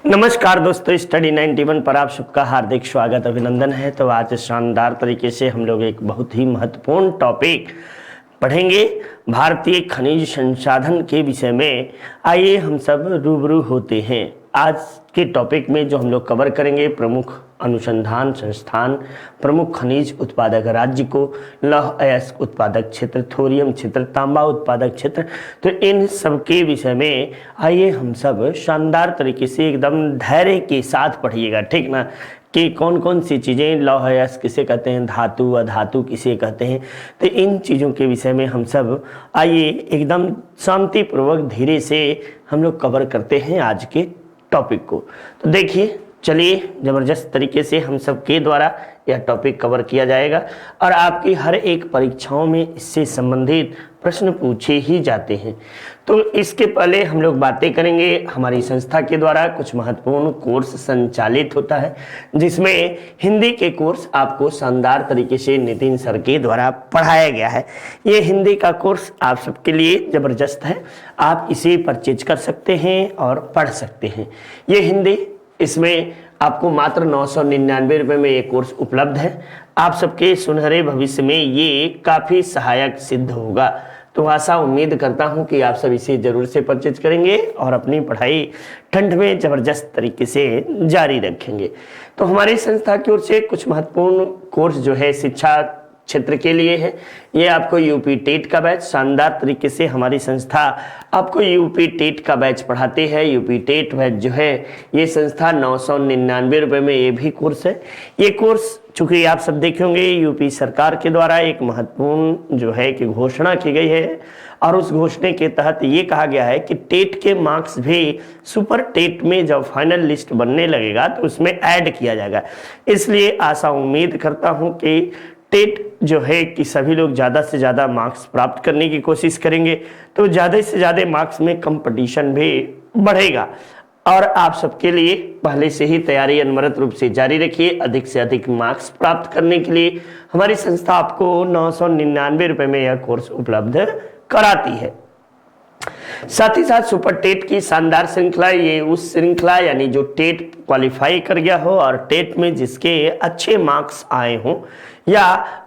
नमस्कार दोस्तों, स्टडी 91 पर आप सबका हार्दिक स्वागत अभिनंदन है। तो आज शानदार तरीके से हम लोग एक बहुत ही महत्वपूर्ण टॉपिक पढ़ेंगे भारतीय खनिज संसाधन के विषय में। आइए हम सब रूबरू होते हैं। आज के टॉपिक में जो हम लोग कवर करेंगे, प्रमुख अनुसंधान संस्थान, प्रमुख खनिज उत्पादक राज्य को, लौह अयस्क उत्पादक क्षेत्र, थोरियम क्षेत्र, तांबा उत्पादक क्षेत्र। तो इन सब के विषय में आइए हम सब शानदार तरीके से एकदम धैर्य के साथ पढ़िएगा, ठीक ना, कि कौन कौन सी चीज़ें, लौह अयस्क किसे कहते हैं, धातु अधातु किसे कहते हैं। तो इन चीज़ों के विषय में हम सब आइए एकदम शांतिपूर्वक धीरे से हम लोग कवर करते हैं आज के टॉपिक को। तो देखिए, चलिए ज़बरदस्त तरीके से हम सब के द्वारा यह टॉपिक कवर किया जाएगा और आपकी हर एक परीक्षाओं में इससे संबंधित प्रश्न पूछे ही जाते हैं। तो इसके पहले हम लोग बातें करेंगे, हमारी संस्था के द्वारा कुछ महत्वपूर्ण कोर्स संचालित होता है, जिसमें हिंदी के कोर्स आपको शानदार तरीके से नितिन सर के द्वारा पढ़ाया गया है। ये हिंदी का कोर्स आप सबके लिए ज़बरदस्त है, आप इसे परचेज कर सकते हैं और पढ़ सकते हैं। ये हिंदी, इसमें आपको मात्र 999 रुपये में ये कोर्स उपलब्ध है। आप सबके सुनहरे भविष्य में ये काफ़ी सहायक सिद्ध होगा। तो आशा उम्मीद करता हूँ कि आप सब इसे ज़रूर से परचेज करेंगे और अपनी पढ़ाई ठंड में ज़बरदस्त तरीके से जारी रखेंगे। तो हमारी संस्था की ओर से कुछ महत्वपूर्ण कोर्स जो है शिक्षा क्षेत्र के लिए है। ये आपको यूपी टेट का बैच, शानदार तरीके से हमारी संस्था आपको यूपी टेट का बैच पढ़ाती है। यूपी टेट बैच जो है ये संस्था 999 रुपये में ये भी कोर्स है। ये कोर्स चूँकि आप सब देखे होंगे, यूपी सरकार के द्वारा एक महत्वपूर्ण जो है कि घोषणा की गई है और उस घोषणा के तहत ये कहा गया है कि टेट के मार्क्स भी सुपर टेट में जब फाइनल लिस्ट बनने लगेगा तो उसमें ऐड किया जाएगा। इसलिए आशा उम्मीद करता हूँ कि टेट जो है कि सभी लोग ज़्यादा से ज़्यादा मार्क्स प्राप्त करने की कोशिश करेंगे, तो ज़्यादा से ज़्यादा मार्क्स में कंपटीशन भी बढ़ेगा। और आप सबके लिए पहले से ही तैयारी अनवरत रूप से जारी रखिए। अधिक से अधिक मार्क्स प्राप्त करने के लिए हमारी संस्था आपको 999 रुपये में यह कोर्स उपलब्ध कराती है। साथ ही साथ सुपर टेट की शानदार श्रृंखला, ये उस श्रृंखला यानी जो टेट क्वालिफाई कर गया हो और टेट में जिसके अच्छे मार्क्स आए हों, या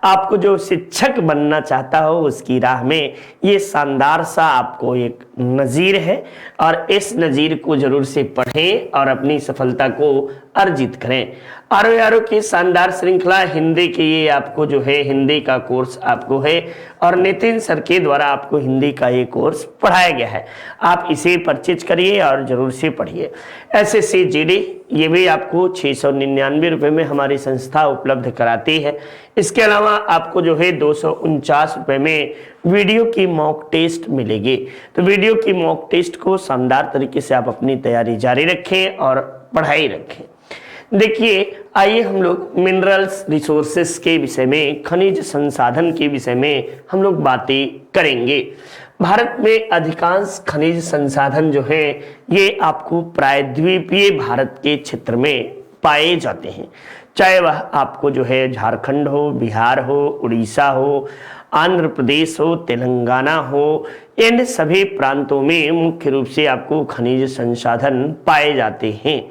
आपको जो शिक्षक बनना चाहता हो उसकी राह में ये शानदार सा आपको एक नज़ीर है और इस नज़ीर को जरूर से पढ़ें और अपनी सफलता को अर्जित करें। आरो की शानदार श्रृंखला हिंदी की, ये आपको जो है हिंदी का कोर्स आपको है और नितिन सर के द्वारा आपको हिंदी का ये कोर्स पढ़ाया गया है। आप इसे परचेज करिए और जरूर से पढ़िए। SSC GD ये भी आपको 699 रुपये में हमारी संस्था उपलब्ध कराती है। इसके अलावा आपको जो है 249 रुपये में वीडियो की मॉक टेस्ट मिलेगी। तो वीडियो की मॉक टेस्ट को शानदार तरीके से आप अपनी तैयारी जारी रखें और पढ़ाई रखें। देखिए, आइए हम लोग मिनरल्स रिसोर्सेस के विषय में, खनिज संसाधन के विषय में हम लोग बातें करेंगे। भारत में अधिकांश खनिज संसाधन जो है ये आपको प्रायद्वीपीय भारत के क्षेत्र में पाए जाते हैं। चाहे वह आपको जो है झारखंड हो, बिहार हो, उड़ीसा हो, आंध्र प्रदेश हो, तेलंगाना हो, इन सभी प्रांतों में मुख्य रूप से आपको खनिज संसाधन पाए जाते हैं।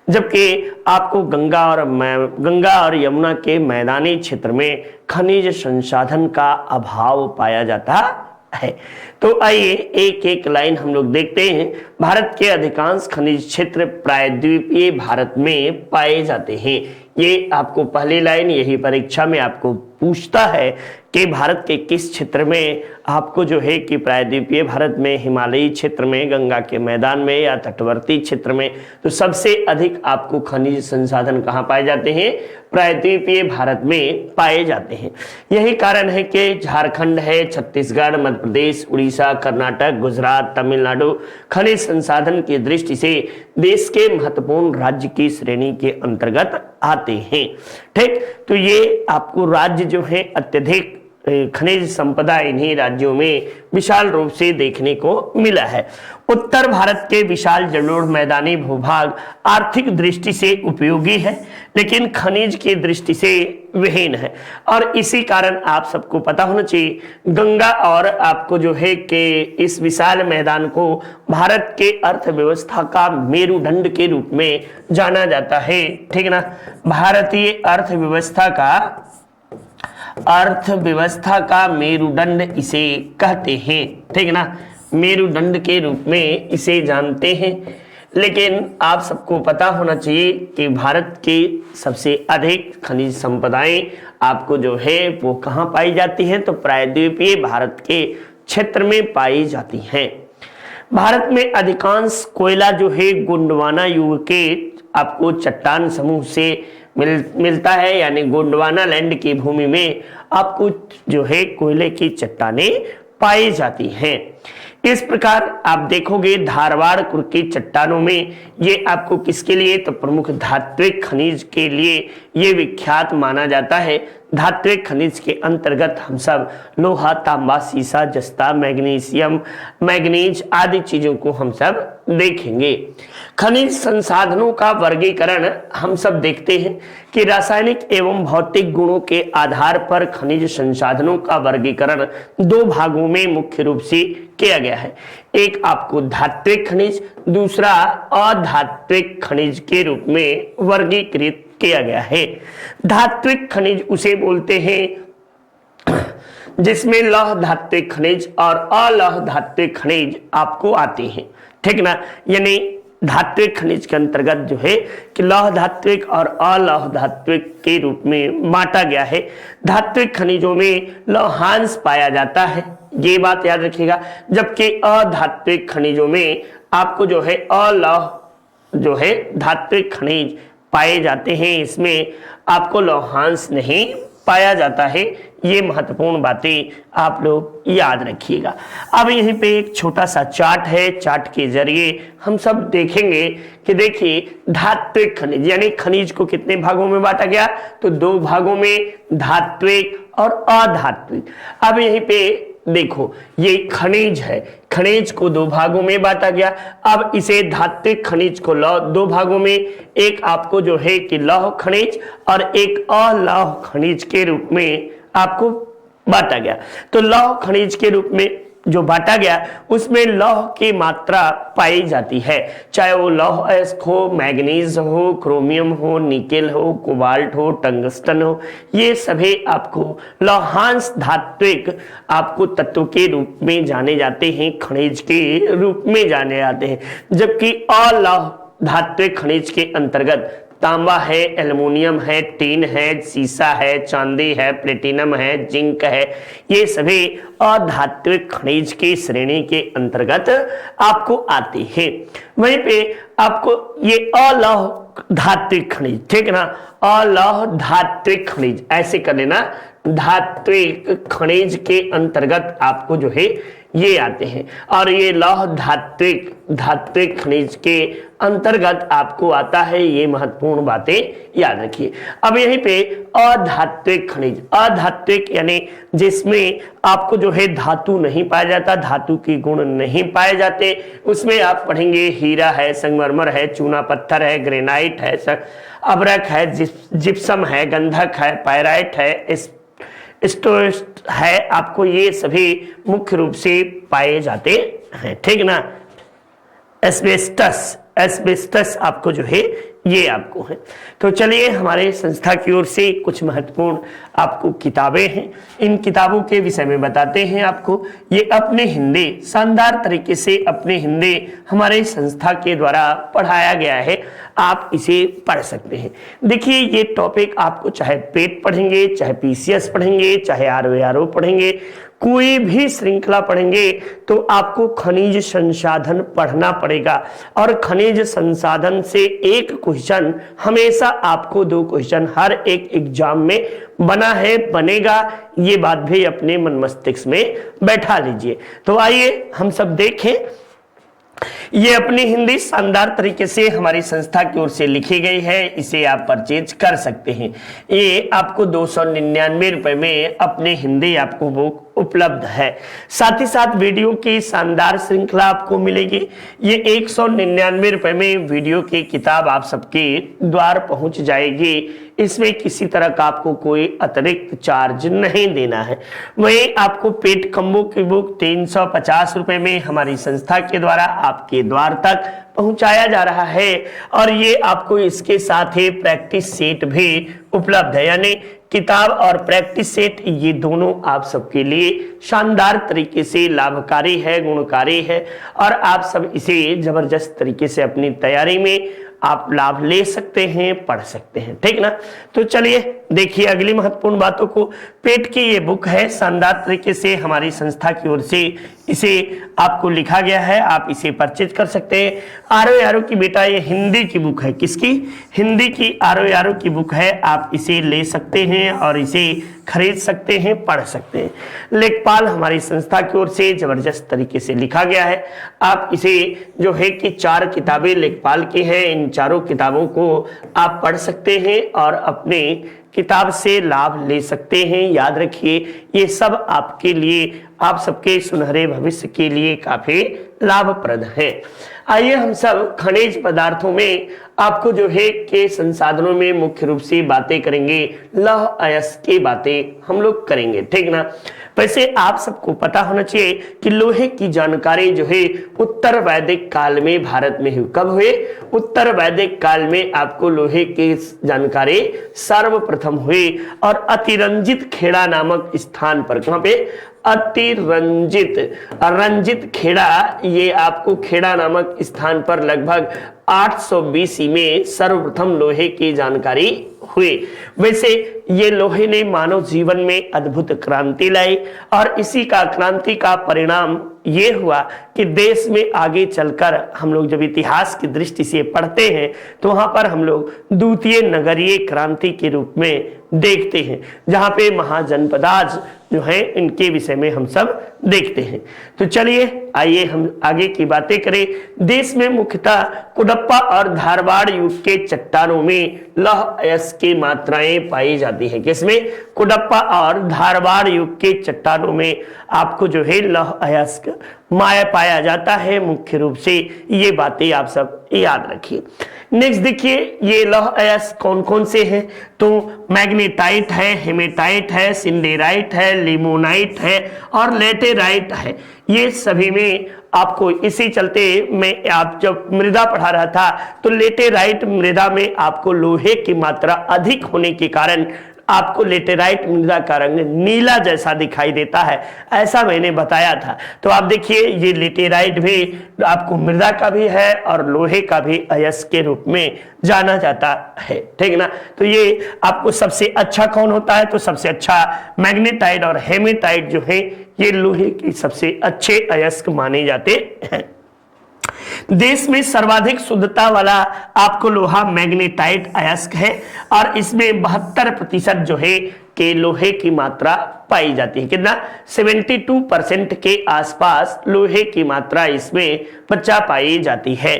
जबकि आपको गंगा और यमुना के मैदानी क्षेत्र में खनिज संसाधन का अभाव पाया जाता है। तो आइए एक एक लाइन हम लोग देखते हैं। भारत के अधिकांश खनिज क्षेत्र प्रायद्वीपीय भारत में पाए जाते हैं। ये आपको पहली लाइन यही परीक्षा में आपको पूछता है कि भारत के किस क्षेत्र में आपको जो है कि प्रायद्वीपीय भारत में, हिमालयी क्षेत्र में, गंगा के मैदान में या तटवर्ती क्षेत्र में, तो सबसे अधिक आपको खनिज संसाधन कहाँ पाए जाते हैं? प्रायद्वीपीय भारत में पाए जाते हैं। यही कारण है कि झारखंड है, छत्तीसगढ़, मध्य प्रदेश, उड़ीसा, कर्नाटक, गुजरात, तमिलनाडु खनिज संसाधन की दृष्टि से देश के महत्वपूर्ण राज्य की श्रेणी के अंतर्गत आते हैं। ठीक, तो ये आपको राज्य जो है अत्यधिक खनिज संपदा इन्हीं राज्यों में विशाल रूप से देखने को मिला है। उत्तर भारत के विशाल जलोढ़ मैदानी भूभाग आर्थिक दृष्टि से उपयोगी है, लेकिन खनिज की दृष्टि से विहीन है। और इसी कारण आप सबको पता होना चाहिए, गंगा और आपको जो है कि इस विशाल मैदान को भारत के अर्थव्यवस्था का मेरुदंड के रूप में जाना जाता है। ठीक ना, भारतीय अर्थव्यवस्था का मेरुदंड इसे कहते हैं। ठीक ना, मेरुदंड के रूप में इसे जानते हैं। लेकिन आप सबको पता होना चाहिए कि भारत के सबसे अधिक खनिज संपदाएं आपको जो है वो कहाँ पाई जाती हैं, तो प्रायद्वीपीय भारत के क्षेत्र में पाई जाती हैं। भारत में अधिकांश कोयला जो है गोंडवाना युग के आपको चट्टान समूह से मिलता है, यानी गोंडवाना लैंड की भूमि में आपको जो है कोयले की चट्टानें पाई जाती हैं। इस प्रकार आप देखोगे धारवाड़ कुर्ग की चट्टानों में ये आपको किसके लिए, तो प्रमुख धात्विक खनिज के लिए ये विख्यात माना जाता है। धात्विक खनिज के अंतर्गत हम सब लोहा, तांबा, सीसा, जस्ता, मैग्नीशियम, मैग्नीज आदि चीजों को हम सब देखेंगे। खनिज संसाधनों का वर्गीकरण हम सब देखते हैं कि रासायनिक एवं भौतिक गुणों के आधार पर खनिज संसाधनों का वर्गीकरण दो भागों में मुख्य रूप से किया गया है। एक आपको धात्विक खनिज, दूसरा अधात्विक खनिज के रूप में वर्गीकृत किया गया है। धात्विक खनिज उसे बोलते हैं जिसमें लौह धात्विक खनिज और अलौह धात्विक खनिज आपको आते हैं। ठीक ना, यानी धात्विक खनिज के अंतर्गत जो है कि लौह धात्विक और अलौह धात्विक के रूप में बांटा गया है। धात्विक खनिजों में लौहांश पाया जाता है, ये बात याद रखिएगा, जबकि अधात्विक खनिजों में आपको जो है अलौह जो है धात्विक खनिज पाए जाते हैं, इसमें आपको लौहांश नहीं पाया जाता है। ये महत्वपूर्ण बातें आप लोग याद रखिएगा। अब यहीं पे एक छोटा सा चार्ट है, चार्ट के जरिए हम सब देखेंगे कि देखिए धात्विक खनिज यानी खनिज को कितने भागों में बांटा गया, तो दो भागों में, धात्विक और अधात्विक। अब यहीं पे देखो ये खनिज है, खनिज को दो भागों में बांटा गया। अब इसे धात्विक खनिज को दो भागों में, एक आपको जो है कि लौह खनिज और एक अलौह खनिज के रूप में आपको बांटा गया। तो लौह खनिज के रूप में जो बांटा गया उसमें लौह की मात्रा पाई जाती है, चाहे वो लौह अयस्क हो, मैग्नीज हो, क्रोमियम हो, निकेल हो, कोबाल्ट हो, टंगस्टन हो, ये सभी आपको लौहांश धात्विक आपको तत्व के रूप में जाने जाते हैं, खनिज के रूप में जाने जाते हैं। जबकि अलौह धात्विक खनिज के अंतर्गत तांबा है, एल्युमिनियम है, टीन है, सीसा है, चांदी है, प्लेटिनम है, जिंक है, ये सभी अधात्विक खनिज की श्रेणी के अंतर्गत आपको आते हैं। वहीं पे आपको ये अलौह धात्विक खनिज, ठीक ना, अलौह धात्विक खनिज ऐसे कर लेना, धात्विक खनिज के अंतर्गत आपको जो है ये आते हैं। और ये लौह धात्विक खनिज के अंतर्गत आपको आता है, ये महत्वपूर्ण बातें याद रखिए। अब यहीं पे अधात्विक खनिज, अधात्विक यानी जिसमें आपको जो है धातु नहीं पाया जाता, धातु के गुण नहीं पाए जाते, उसमें आप पढ़ेंगे हीरा है, संगमरमर है, चूना पत्थर है, ग्रेनाइट है, अब्रक है, जिप्सम है, गंधक है, पायराइट है, स्टोस्ट है, आपको ये सभी मुख्य रूप से पाए जाते हैं। ठीक ना, एस्बेस्टस आपको जो है ये आपको है। तो चलिए हमारे संस्था की ओर से कुछ महत्वपूर्ण आपको किताबें हैं, इन किताबों के विषय में बताते हैं आपको। ये अपने हिंदी शानदार तरीके से अपने हिंदी हमारे संस्था के द्वारा पढ़ाया गया है, आप इसे पढ़ सकते हैं। देखिए ये टॉपिक आपको चाहे पेट पढ़ेंगे, चाहे पीसीएस पढ़ेंगे, चाहे आरओ पढ़ेंगे, कोई भी श्रृंखला पढ़ेंगे तो आपको खनिज संसाधन पढ़ना पड़ेगा। और खनिज संसाधन से एक क्वेश्चन हमेशा आपको, दो क्वेश्चन हर एक एग्जाम में बना है, बनेगा, ये बात भी अपने मन मस्तिष्क में बैठा लीजिए। तो आइए हम सब देखें ये अपनी हिंदी शानदार तरीके से हमारी संस्था की ओर से लिखी गई है, इसे आप परचेज कर सकते हैं। ये आपको 299 रुपए में अपने हिंदी आपको बुक उपलब्ध है। साथ ही साथ वीडियो की शानदार श्रृंखला आपको मिलेगी। ये 199 रुपए में वीडियो की किताब आप सबके द्वार पहुंच जाएगी। इसमें किसी तरह का आपको कोई अतिरिक्त चार्ज नहीं देना है। वहीं आपको पेट कम्बो की बुक 350 रुपए में हमारी संस्था के द्वारा आपके द्वार तक पहुंचाया जा रहा है और ये आपको इसके साथ ही प्रैक्टिस सेट भी उपलब्ध है, यानी किताब और प्रैक्टिस सेट ये दोनों आप सबके लिए शानदार तरीके से लाभकारी है, गुणकारी है और आप सब इसे जबरदस्त तरीके से अपनी तैयारी में आप लाभ ले सकते हैं, पढ़ सकते हैं। ठीक ना, तो चलिए देखिए अगली महत्वपूर्ण बातों को। पेट की ये बुक है, शानदार तरीके से हमारी संस्था की ओर से इसे आपको लिखा गया है, आप इसे परचेज कर सकते हैं। आरो की बेटा ये हिंदी की बुक है, किसकी? हिंदी की आरो की बुक है, आप इसे ले सकते हैं और इसे खरीद सकते हैं, पढ़ सकते हैं। लेखपाल हमारी संस्था की ओर से जबरदस्त तरीके से लिखा गया है। आप इसे जो है कि 4 किताबें लेखपाल की हैं, इन चारों किताबों को आप पढ़ सकते हैं और अपने किताब से लाभ ले सकते हैं। याद रखिए ये सब आपके लिए, आप सबके सुनहरे भविष्य के लिए काफी लाभप्रद है। आइए हम सब खनिज पदार्थों में आपको जो है के संसाधनों में मुख्य रूप से बातें करेंगे, लौह अयस्क की बातें हम लोग करेंगे। ठीक ना, वैसे आप सबको पता होना चाहिए कि लोहे की जानकारी जो है उत्तर वैदिक काल में भारत में हुई। कब हुए? उत्तर वैदिक काल में आपको लोहे की जानकारी सर्वप्रथम हुई और अतिरंजित खेड़ा नामक स्थान पर, कहां पे? रंजित खेड़ा, ये आपको खेड़ा नामक स्थान पर लगभग 800 BC में सर्वप्रथम लोहे की जानकारी हुई। वैसे ये लोहे ने मानव जीवन में अद्भुत क्रांति लाई और इसी का क्रांति का परिणाम ये हुआ कि देश में आगे चलकर हम लोग जब इतिहास की दृष्टि से पढ़ते हैं तो वहां पर हम लोग द्वितीय नगरीय क्रांति के रूप में देखते हैं, जहां पे महाजनपदाज जो है इनके विषय में हम सब देखते हैं। तो चलिए आइए हम आगे की बातें करें। देश में मुख्यतः कुडप्पा और धारवाड़ युग के चट्टानों में लौह अयस्क की मात्राएं पाई जाती हैं। किसमें? कुडप्पा और धारवाड़ युग के चट्टानों में आपको जो है लौह अयस्क माया पाया जाता है। मुख्य रूप से ये बातें आप सब याद रखिए। नेक्स्ट देखिए ये लौह अयस्क कौन कौन से हैं? तो मैग्नेटाइट है, हेमेटाइट है, सिंडेराइट है, लिमोनाइट है और लेटेराइट है। ये सभी में आपको इसी चलते मैं आप जब मृदा पढ़ा रहा था तो लेटेराइट मृदा में आपको लोहे की मात्रा अधिक होने के कारण आपको लेटेराइट मृदा का रंग नीला जैसा दिखाई देता है, ऐसा मैंने बताया था। तो आप देखिए ये लेटेराइट भी आपको मृदा का भी है और लोहे का भी अयस्क के रूप में जाना जाता है। ठीक ना, तो ये आपको सबसे अच्छा कौन होता है? तो सबसे अच्छा मैग्नेटाइट और हेमेटाइट जो है ये लोहे के सबसे अच्छे अयस्क माने जाते हैं। देश में सर्वाधिक शुद्धता वाला आपको लोहा मैग्नेटाइट अयस्क है और इसमें 72% जो है के लोहे की मात्रा पाई जाती है। कितना? 72% के आसपास लोहे की मात्रा इसमें बचा पाई जाती है।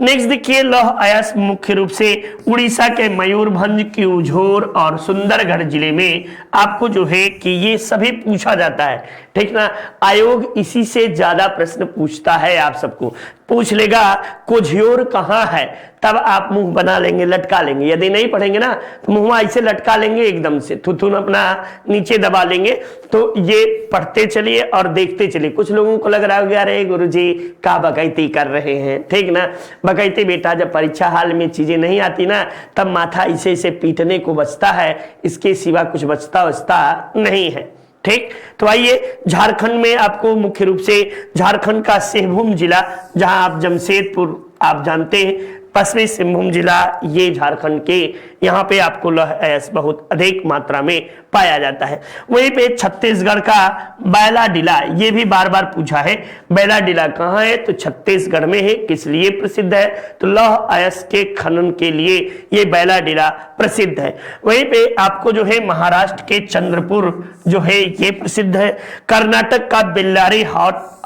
नेक्स्ट देखिए लौह अयस्क मुख्य रूप से उड़ीसा के मयूरभंज, क्यूझोर और सुंदरगढ़ जिले में आपको जो है कि ये सभी पूछा जाता है। ठीक ना, आयोग इसी से ज्यादा प्रश्न पूछता है, आप सबको पूछ लेगा कोझियोर कहाँ है, तब आप मुंह बना लेंगे, लटका लेंगे। यदि नहीं पढ़ेंगे ना तो मुंह ऐसे लटका लेंगे, एकदम से थुथुन अपना नीचे दबा लेंगे। तो ये पढ़ते चलिए और देखते चलिए। कुछ लोगों को लग रहा है अरे गुरुजी का बकैती कर रहे हैं। ठीक ना, बकैती बेटा जब परीक्षा हाल में चीजें नहीं आती ना तब माथा इसे इसे पीटने को बचता है, इसके सिवा कुछ बचता नहीं है। ठीक, तो आइए झारखंड में आपको मुख्य रूप से झारखंड का सिंहभूम जिला, जहां आप जमशेदपुर आप जानते हैं पश्चिमी सिंहभूम जिला ये झारखंड के, यहाँ पे आपको लौह अयस्क बहुत अधिक मात्रा में पाया जाता है। वहीं पे छत्तीसगढ़ का बैलाडीला, ये भी बार बार पूछा है, बैलाडीला कहाँ है, तो छत्तीसगढ़ में है। किस लिए प्रसिद्ध है, तो लौह अयस्क के खनन के लिए ये बैलाडीला प्रसिद्ध है। वहीं पे आपको जो है महाराष्ट्र के चंद्रपुर जो है ये प्रसिद्ध है। कर्नाटक का बेल्लारी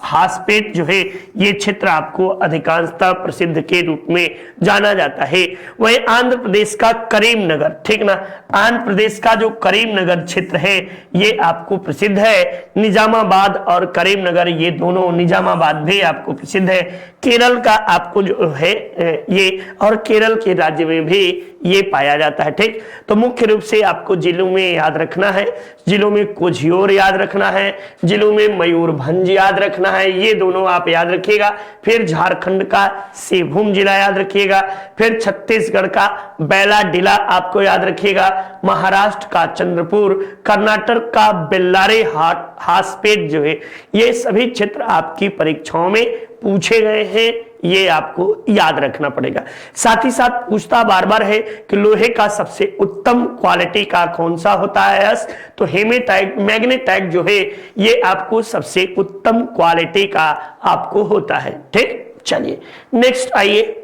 हासपेट जो है ये क्षेत्र आपको अधिकांशतः प्रसिद्ध के रूप में जाना जाता है। वहीं आंध्र प्रदेश का करीमनगर, ठीक ना, आंध्र प्रदेश का जो करीमनगर क्षेत्र है ये आपको प्रसिद्ध है। निजामाबाद और करीमनगर ये दोनों, निजामाबाद भी आपको प्रसिद्ध है। केरल का आपको जो है ये, और केरल के राज्य में भी ये पाया जाता है, ठीक। तो मुख्य रूप से आपको जिलों में याद रखना है, जिलों में कोझियोर याद रखना है, जिलों में मयूरभंज याद रखना है, ये दोनों आप याद रखिएगा। फिर झारखंड का सिंहभूम जिला याद रखिएगा, फिर छत्तीसगढ़ का बैलाडीला आपको याद रखिएगा, महाराष्ट्र का चंद्रपुर, कर्नाटक का बेल्लारी हासपेट जो है, ये सभी क्षेत्र आपकी परीक्षाओं में पूछे गए हैं, ये आपको याद रखना पड़ेगा। साथ ही साथ पूछता बार बार है कि लोहे का सबसे उत्तम क्वालिटी का कौन सा होता है, तो हेमेटाइट मैग्नेटाइट जो है ये आपको सबसे उत्तम क्वालिटी का आपको होता है, ठीक। चलिए नेक्स्ट आइए,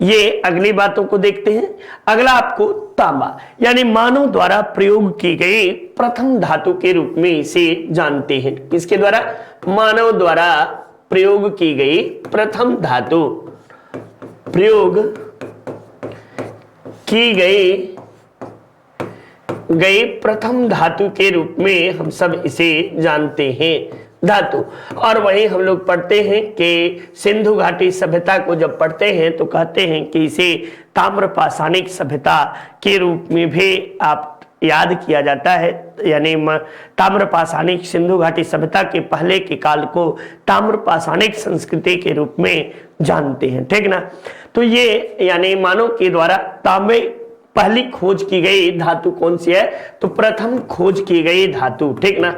ये अगली बातों को देखते हैं। अगला आपको तांबा यानी मानव द्वारा प्रयोग की गई प्रथम धातु के रूप में इसे जानते हैं। किसके द्वारा, मानव द्वारा प्रयोग की गई प्रथम धातु, प्रयोग की गई प्रथम धातु के रूप में हम सब इसे जानते हैं, धातु। और वहीं हम लोग पढ़ते हैं कि सिंधु घाटी सभ्यता को जब पढ़ते हैं तो कहते हैं कि इसे ताम्र पाषाणिक सभ्यता के रूप में भी आप याद किया जाता है। यानी ताम्र पाषाणिक, सिंधु घाटी सभ्यता के पहले के काल को ताम्र पाषाणिक संस्कृति के रूप में जानते हैं, ठीक ना। तो ये यानी मानव के द्वारा तांबे पहली खोज की गई धातु कौन सी है, तो प्रथम खोज की गई धातु, ठीक ना,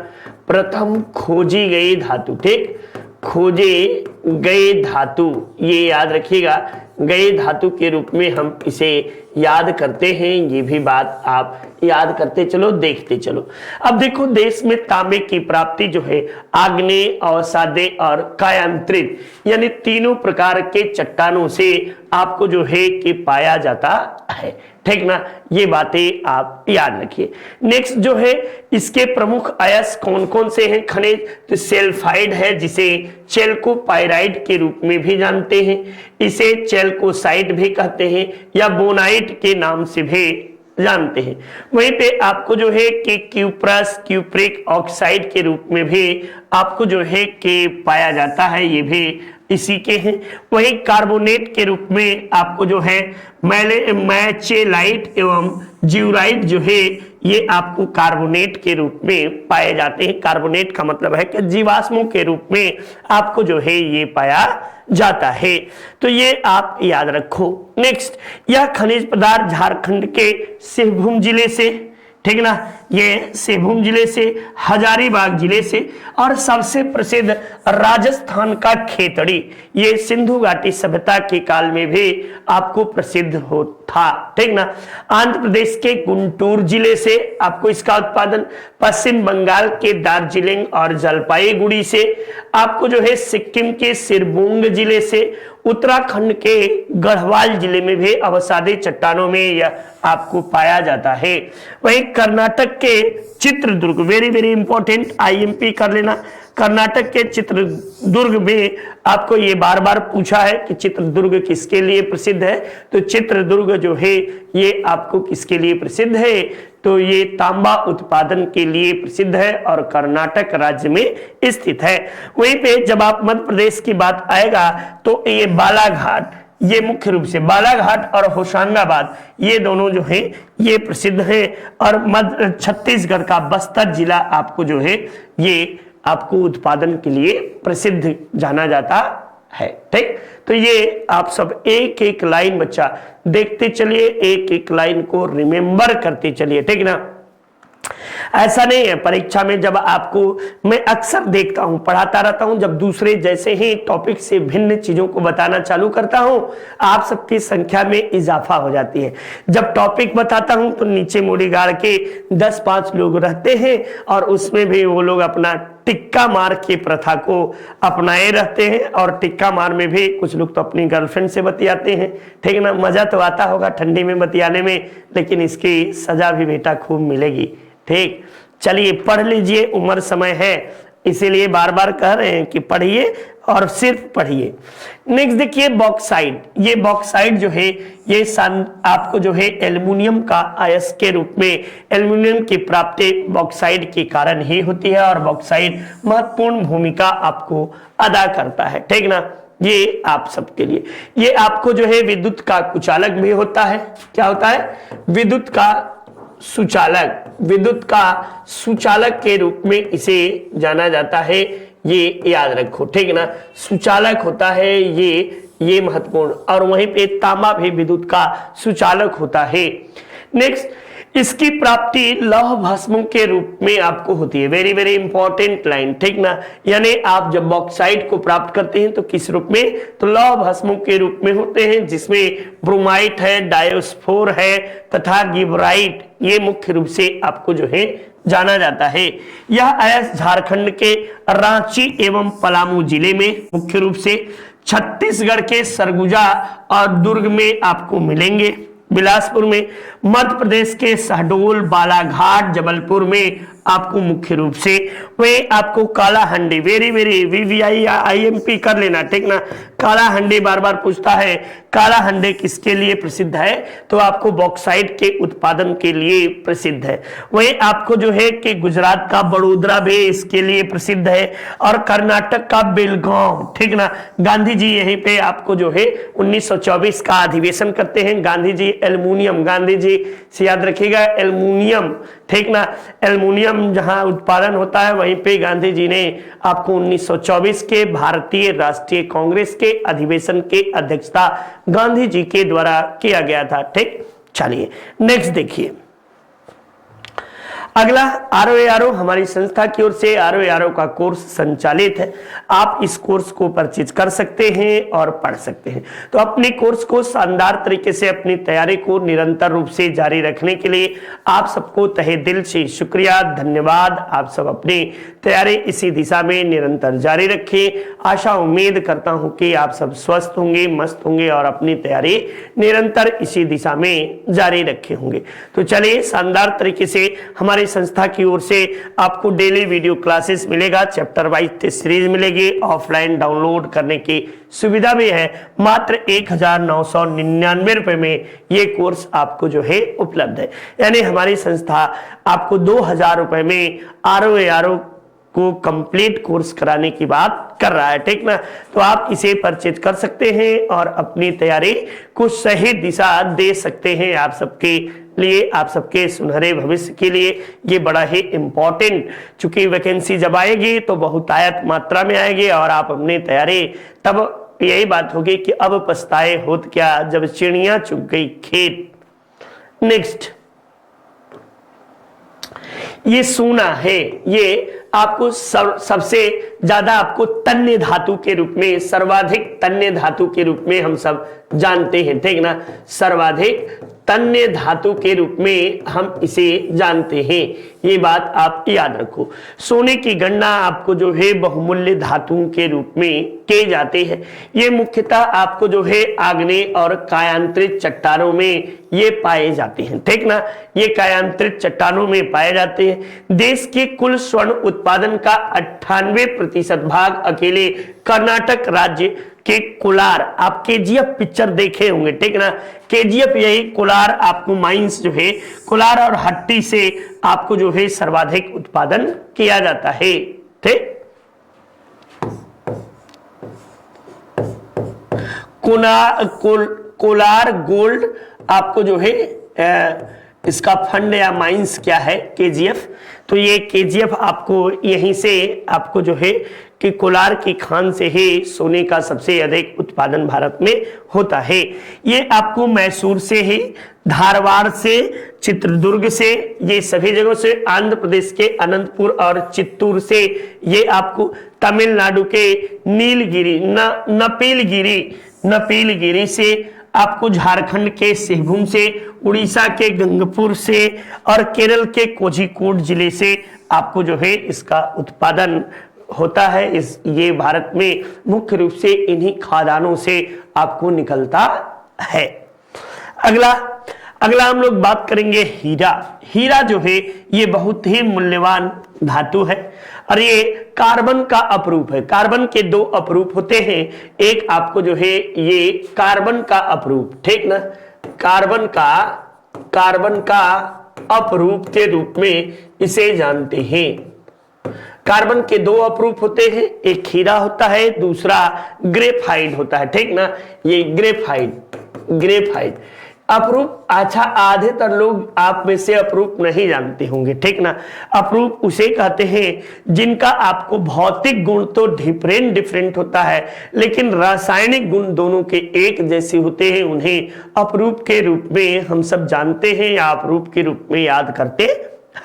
प्रथम खोजी गई धातु, ठीक, खोजे गए धातु, ये याद रखिएगा, गए धातु के रूप में हम इसे याद करते हैं। ये भी बात आप याद करते चलो, देखते चलो। अब देखो, देश में तांबे की प्राप्ति जो है आग्नेय, अवसादे और कायांतरित यानी तीनों प्रकार के चट्टानों से आपको जो है कि पाया जाता है, ठीक ना। ये बातें आप याद रखिए। नेक्स्ट जो है इसके प्रमुख अयस्क कौन कौन से हैं खनिज, तो सल्फाइड है जिसे चेल्कोपाइराइड के रूप में भी जानते हैं, इसे चेल्कोसाइड भी कहते हैं या बोनाइट के नाम से भी जानते हैं। वहीं पे आपको जो है कि क्यूप्रस, क्यूप्रिक ऑक्साइड के रूप में भी आपको जो है कि पाया जाता है, ये भी इसी के हैं। वही कार्बोनेट के रूप में आपको जो है मैचेलाइट एवं ज्यूराइड जो है ये आपको कार्बोनेट के रूप में पाए जाते हैं। कार्बोनेट का मतलब है कि जीवाश्मों के रूप में आपको जो है ये पाया जाता है, तो ये आप याद रखो। नेक्स्ट, यह खनिज पदार्थ झारखंड के सिंहभूम जिले से, ठीक ना, ये सिंहभूम जिले से, हजारीबाग जिले से, और सबसे प्रसिद्ध राजस्थान का खेतड़ी, ये सिंधु घाटी सभ्यता के काल में भी आपको प्रसिद्ध हो था, ठीक ना। आंध्र प्रदेश के गुंटूर जिले से आपको इसका उत्पादन, पश्चिम बंगाल के दार्जिलिंग और जलपाईगुड़ी से, आपको जो है सिक्किम के सिरबुंग जिले से, उत्तराखंड के गढ़वाल जिले में भी अवसादी चट्टानों में यह आपको पाया जाता है। वहीं कर्नाटक के Chitradurga, very very important, IMP कर लेना, कर्नाटक के चित्रदुर्ग में आपको ये बार बार पूछा है कि चित्रदुर्ग किसके लिए प्रसिद्ध है, तो चित्रदुर्ग जो है ये आपको किसके लिए प्रसिद्ध है, तो ये तांबा उत्पादन के लिए प्रसिद्ध है और कर्नाटक राज्य में स्थित है। वहीं पे जब आप मध्य प्रदेश की बात आएगा तो ये बालाघाट, ये मुख्य रूप से बालाघाट और होशंगाबाद ये दोनों जो हैं ये प्रसिद्ध हैं, और मध्य छत्तीसगढ़ का बस्तर जिला आपको जो है ये आपको उत्पादन के लिए प्रसिद्ध जाना जाता है, ठीक। तो ये आप सब एक एक लाइन बच्चा देखते चलिए, एक एक लाइन को रिमेंबर करते चलिए, ठीक ना। ऐसा नहीं है। परीक्षा में जब आपको, मैं अक्सर देखता हूं, पढ़ाता रहता हूं, जब दूसरे जैसे ही टॉपिक से भिन्न चीजों को बताना चालू करता हूं, आप सबकी संख्या में इजाफा हो जाती है। जब टॉपिक बताता हूं तो नीचे मुड़ी गाड़ के 10-5 लोग रहते हैं और उसमें भी वो लोग अपना टिक्का मार की प्रथा को अपनाए रहते हैं। और टिक्का मार में भी कुछ लोग तो अपनी गर्लफ्रेंड से बतियाते हैं, ठीक है ना। मजा तो आता होगा ठंडी में बतियाने में, लेकिन इसकी सजा भी बेटा खूब मिलेगी। ठीक, चलिए पढ़ लीजिए, उम्र समय है, इसीलिए बार बार कह रहे हैं कि पढ़िए और सिर्फ पढ़िए। नेक्स्ट देखिए बॉक्साइट। ये बॉक्साइट जो है ये आपको जो है एल्युमिनियम का अयस्क के रूप में, एल्युमिनियम की प्राप्ति बॉक्साइट के कारण ही होती है और बॉक्साइट महत्वपूर्ण भूमिका आपको अदा करता है, ठीक ना। ये आप सबके लिए, ये आपको जो है विद्युत का कुचालक भी होता है। क्या होता है? विद्युत का सुचालक। विद्युत का सुचालक के रूप में इसे जाना जाता है, ये याद रखो, ठीक है ना। सुचालक होता है ये महत्वपूर्ण। और वहीं पे तांबा भी विद्युत का सुचालक होता है। नेक्स्ट, इसकी प्राप्ति लौह भस्मों के रूप में आपको होती है। वेरी वेरी इंपॉर्टेंट लाइन, ठीक ना। यानी आप जब बॉक्साइट को प्राप्त करते हैं तो किस रूप में? तो लौह भस्मों के रूप में होते हैं, जिसमें ब्रोमाइट है, डायोस्फोर है तथा गिबराइट, ये मुख्य रूप से आपको जो है जाना जाता है। यह अयस्क झारखंड के रांची एवं पलामू जिले में, मुख्य रूप से छत्तीसगढ़ के सरगुजा और दुर्ग में आपको मिलेंगे, बिलासपुर में, मध्य प्रदेश के शहडोल, बालाघाट, जबलपुर में आपको मुख्य रूप से, वे आपको कालाहंडी, वेरी वेरी वीवीआई या आईएमपी कर लेना, ठीक ना। कालाहंडी बार बार पूछता है, कालाहंडी किसके लिए प्रसिद्ध है? तो आपको बॉक्साइट के उत्पादन के लिए प्रसिद्ध है। वही आपको जो है कि गुजरात का बड़ोदरा भी इसके लिए प्रसिद्ध है और कर्नाटक का बेलगांव, ठीक ना। गांधी जी यहीं पे आपको जो है 1924 का अधिवेशन करते हैं। गांधी जी एल्युमिनियम, गांधी जी से याद रखिएगा एल्युमिनियम, ठीक ना। एल्युमिनियम जहां उत्पादन होता है वहीं पे गांधी जी ने आपको 1924 के भारतीय राष्ट्रीय कांग्रेस के अधिवेशन के अध्यक्षता गांधी जी के द्वारा किया गया था, ठीक। चलिए नेक्स्ट देखिए, अगला आरओ हमारी संस्था की ओर से आरओ का कोर्स संचालित है। आप इस कोर्स को परचेज कर सकते हैं और पढ़ सकते हैं। तो अपने कोर्स को शानदार तरीके से, अपनी तैयारी को निरंतर रूप से जारी रखने के लिए आप सबको तहे दिल से शुक्रिया, धन्यवाद। आप सब अपनी तैयारी इसी दिशा में निरंतर जारी रखें। आशा उम्मीद करता हूं कि आप सब स्वस्थ होंगे, मस्त होंगे और अपनी तैयारी निरंतर इसी दिशा में जारी रखे होंगे। तो चलिए शानदार तरीके से हमारे संस्था की ओर से आपको डेली वीडियो क्लासेस मिलेगा, चैप्टर वाइज सीरीज मिलेगी, ऑफलाइन डाउनलोड करने की सुविधा भी है। मात्र 1999 रुपए में ये कोर्स आपको जो है उपलब्ध है। यानी हमारी संस्था आपको 2000 रुपए में आरओ को कंप्लीट कोर्स कराने की बात कर रहा है, ठीक ना। तो आप इसे परचेज कर सकते हैं और अपनी तैयारी को सही दिशा दे सकते हैं। आप सबके लिए, आप सबके सुनहरे भविष्य के लिए ये बड़ा ही इंपॉर्टेंट, चूंकि वैकेंसी जब आएगी तो बहुतायत मात्रा में आएगी और आप अपनी तैयारी, तब यही बात होगी कि अब पछताए होत क्या जब चिड़िया चुग गई खेत। नेक्स्ट, ये सोना है, ये आपको सबसे ज्यादा आपको तन्य धातु के रूप में, सर्वाधिक तन्य धातु के रूप में हम सब जानते हैं, ठीक ना। सर्वाधिक तन्य धातु के रूप में हम इसे जानते हैं, ये बात आप याद रखो। सोने की गणना आपको जो है बहुमूल्य धातुओं के रूप में किए जाते हैं। ये मुख्यतः आपको जो है आग्नेय और कायांतरित चट्टानों में ये पाए जाते हैं, ठीक ना। ये कायांतरित चट्टानों में पाए जाते हैं। देश के कुल स्वर्ण उत्पादन का 98% भाग अकेले कर्नाटक राज्य के कोलार, आप केजीएफ पिक्चर देखे होंगे, ठीक ना। केजीएफ यही कोलार आपको माइंस जो है कोलार और हट्टी से आपको जो है सर्वाधिक उत्पादन किया जाता है, ठीक। कोलार गोल्ड आपको जो है इसका फंड या माइंस क्या है, केजीएफ। तो ये केजीएफ आपको यहीं से आपको जो है कि कोलार की खान से ही सोने का सबसे अधिक उत्पादन भारत में होता है। ये आपको मैसूर से ही, धारवाड़ से, चित्रदुर्ग से, ये सभी जगहों से, आंध्र प्रदेश के अनंतपुर और चित्तूर से, ये आपको तमिलनाडु के नीलगिरी नपीलगिरी से, आपको झारखंड के सिंहभूम से, उड़ीसा के गंगपुर से और केरल के कोझिकोड जिले से आपको जो है इसका उत्पादन होता है। ये भारत में मुख्य रूप से इन्हीं खादानों से आपको निकलता है। अगला हम लोग बात करेंगे हीरा। हीरा जो है ये बहुत ही मूल्यवान धातु है और ये कार्बन का अपरूप है। कार्बन के दो अपरूप होते हैं, एक आपको जो है ये कार्बन का अपरूप, ठीक ना, कार्बन का अपरूप के रूप में इसे जानते हैं। कार्बन के दो अपरूप होते हैं, एक हीरा होता है, दूसरा ग्रेफाइट होता है, ठीक ना। ये ग्रेफाइट अपरूप, अच्छा आधेतर लोग आप में से अपरूप नहीं जानते होंगे, ठीक ना। अपरूप उसे कहते हैं जिनका आपको भौतिक गुण तो डिफरेंट होता है, लेकिन रासायनिक गुण दोनों के एक जैसे होते हैं। उन्हें अपरूप के रूप में हम सब जानते हैं या अपरूप के रूप में याद करते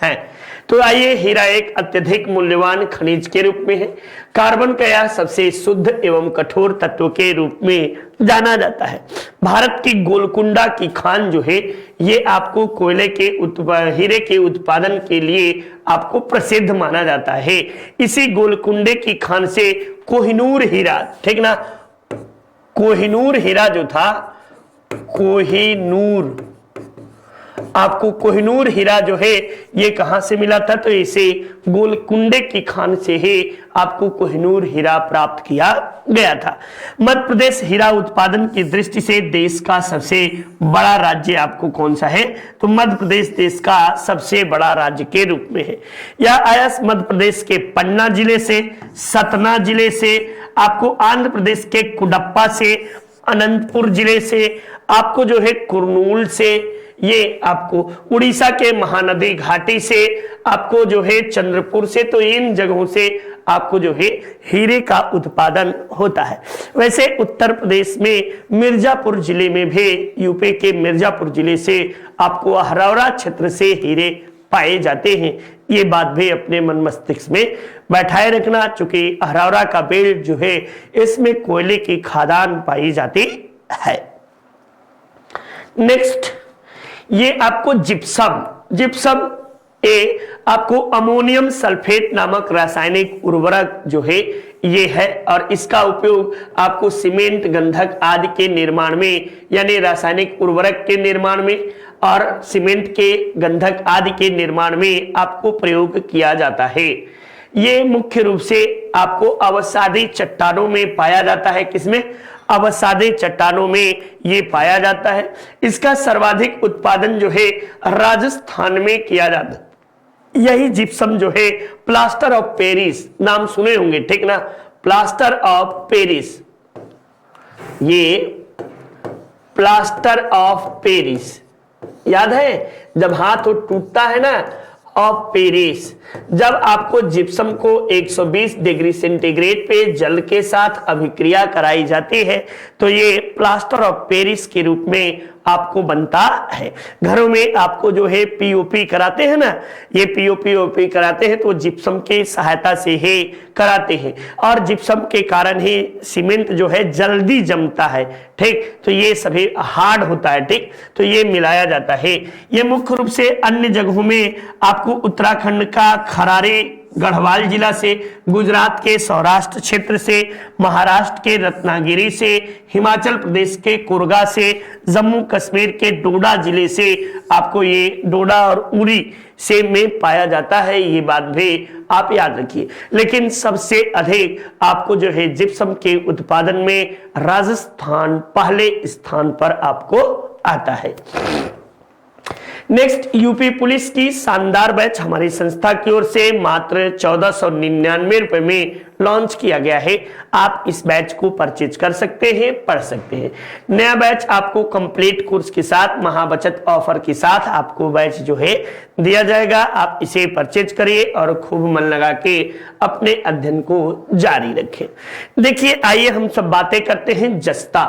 हैं। तो आइए, हीरा एक अत्यधिक मूल्यवान खनिज के रूप में है। कार्बन का यह सबसे शुद्ध एवं कठोर तत्व के रूप में जाना जाता है। भारत की गोलकुंडा की खान जो है ये आपको कोयले के हीरे के उत्पादन के लिए आपको प्रसिद्ध माना जाता है। इसी गोलकुंडे की खान से कोहिनूर हीरा, ठीक ना, कोहिनूर हीरा जो था, आपको कोहिनूर हीरा जो है ये कहां से मिला था, तो इसे गोलकुंडे की खान से ही आपको कोहिनूर हीरा प्राप्त किया गया था। मध्य प्रदेश हीरा उत्पादन की दृष्टि से देश का सबसे बड़ा राज्य आपको कौन सा है, तो मध्य प्रदेश देश का सबसे बड़ा राज्य के रूप में है। यह आयस मध्य प्रदेश के पन्ना जिले से, सतना जिले से, आपको आंध्र प्रदेश के कुडप्पा से, अनंतपुर जिले से, आपको जो है कुर्नूल से, ये आपको उड़ीसा के महानदी घाटी से, आपको जो है चंद्रपुर से, तो इन जगहों से आपको जो है हीरे का उत्पादन होता है। वैसे उत्तर प्रदेश में मिर्जापुर जिले में भी, यूपी के मिर्जापुर जिले से आपको अहरौरा क्षेत्र से हीरे पाए जाते हैं। ये बात भी अपने मन मस्तिष्क में बैठाए रखना, चूंकि अहरौरा का बेल्ट जो है इसमें कोयले की खादान पाई जाती है। नेक्स्ट, ये आपको जिप्सम ए आपको अमोनियम सल्फेट नामक रासायनिक उर्वरक जो है ये है, और इसका उपयोग आपको सीमेंट, गंधक आदि के निर्माण में, यानी रासायनिक उर्वरक के निर्माण में और सीमेंट के, गंधक आदि के निर्माण में आपको प्रयोग किया जाता है। ये मुख्य रूप से आपको अवसादी चट्टानों में पाया जाता है। किसमें? अवसादी चट्टानों में ये पाया जाता है। इसका सर्वाधिक उत्पादन जो है राजस्थान में किया जाता है। यही जिप्सम जो है प्लास्टर ऑफ पेरिस, नाम सुने होंगे, ठीक ना, प्लास्टर ऑफ पेरिस, ये प्लास्टर ऑफ पेरिस याद है, जब हाथ टूटता है ना, ऑफ पेरिस, जब आपको जिप्सम को 120 डिग्री सेंटीग्रेड पे जल के साथ अभिक्रिया कराई जाती है तो ये प्लास्टर ऑफ पेरिस के रूप में आपको बनता है। घरों में आपको जो है पीओपी कराते हैं ना, ये पीओपी कराते हैं तो जिप्सम के सहायता से ही कराते हैं, और जिप्सम के कारण ही सीमेंट जो है जल्दी जमता है, ठीक, तो ये सभी हार्ड होता है, ठीक, तो ये मिलाया जाता है। ये मुख्य रूप से अन्य जगहों में आपको उत्तराखंड का खरारी गढ़वाल जिला से, गुजरात के सौराष्ट्र क्षेत्र से, महाराष्ट्र के रत्नागिरी से, हिमाचल प्रदेश के कुर्गा से, जम्मू कश्मीर के डोडा जिले से आपको ये डोडा और उरी से में पाया जाता है। ये बात भी आप याद रखिए। लेकिन सबसे अधिक आपको जो है जिप्सम के उत्पादन में राजस्थान पहले स्थान पर आपको आता है। नेक्स्ट, यूपी पुलिस की शानदार बैच हमारी संस्था की ओर से मात्र 1499 रुपए में लॉन्च किया गया है। आप इस बैच को परचेज कर सकते हैं, पढ़ सकते हैं। नया बैच आपको कंप्लीट कोर्स के साथ, महाबचत ऑफर के साथ आपको बैच जो है दिया जाएगा। आप इसे परचेज करिए और खूब मन लगा के अपने अध्ययन को जारी रखें। देखिए, आइए हम सब बातें करते हैं जस्ता,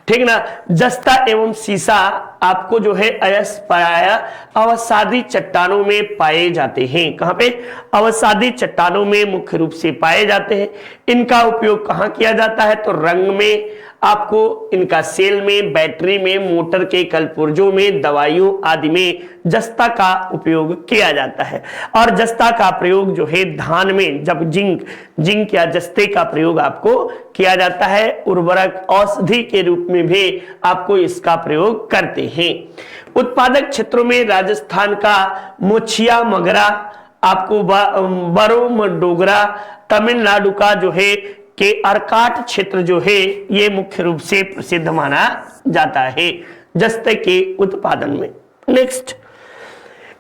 ठीक ना। जस्ता एवं सीसा आपको जो है अयस्पराया अवसादी चट्टानों में पाए जाते हैं। कहां पे? अवसादी चट्टानों में मुख्य रूप से पाए जाते हैं। इनका उपयोग कहां किया जाता है? तो रंग में, आपको इनका सेल में, बैटरी में, मोटर के कलपुर्जों में, दवाइयों आदि में जस्ता का उपयोग किया जाता है। और जस्ता का प्रयोग जो है धान में, जब जिंक या जस्ते का प्रयोग आपको किया जाता है, उर्वरक औषधि के रूप में भी आपको इसका प्रयोग करते हैं। उत्पादक क्षेत्रों में राजस्थान का मोछिया मगरा, आपको बरोम डोगरा, तमिलनाडु का जो है के अर्काट क्षेत्र जो है ये मुख्य रूप से प्रसिद्ध माना जाता है जस्ते के उत्पादन में। नेक्स्ट,